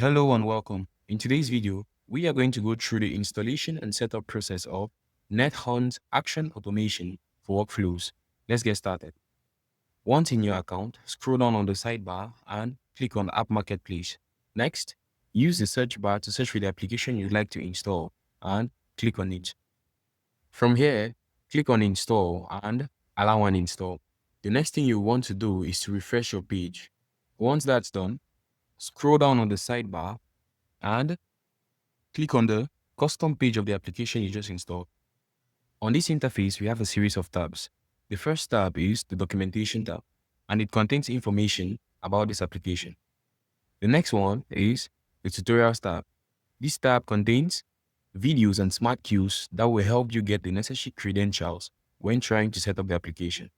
Hello and welcome. In today's video, we are going to go through the installation and setup process of NetHunt Action Automation for workflows. Let's get started. Once in your account, scroll down on the sidebar and click on App Marketplace. Next, use the search bar to search for the application you'd like to install and click on it. From here, click on Install and allow an install. The next thing you want to do is to refresh your page. Once that's done, scroll down on the sidebar and click on the custom page of the application you just installed. On this interface, we have a series of tabs. The first tab is the documentation tab, and it contains information about this application. The next one is the tutorials tab. This tab contains videos and smart cues that will help you get the necessary credentials when trying to set up the application.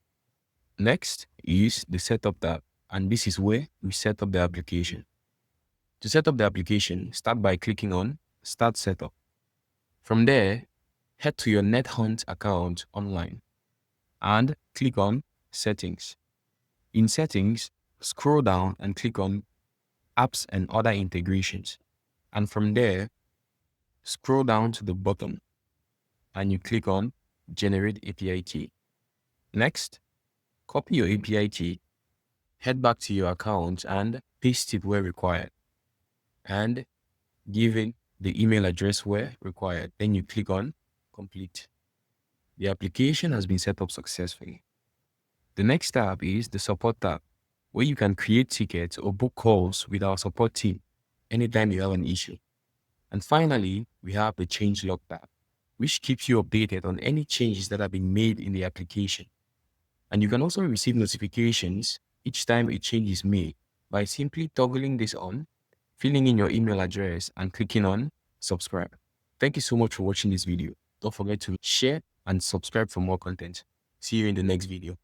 Next is the setup tab, and this is where we set up the application. To set up the application, start by clicking on Start Setup. From there, head to your NetHunt account online and click on Settings. In Settings, scroll down and click on Apps and Other Integrations. And from there, scroll down to the bottom and you click on Generate API Key. Next, copy your API key, head back to your account and paste it where required. And give it the email address where required. Then you click on Complete. The application has been set up successfully. The next tab is the Support tab, where you can create tickets or book calls with our support team anytime you have an issue. And finally, we have the changelog tab, which keeps you updated on any changes that have been made in the application. And you can also receive notifications each time a change is made by simply toggling this on, filling in your email address, and clicking on subscribe. Thank you so much for watching this video. Don't forget to share and subscribe for more content. See you in the next video.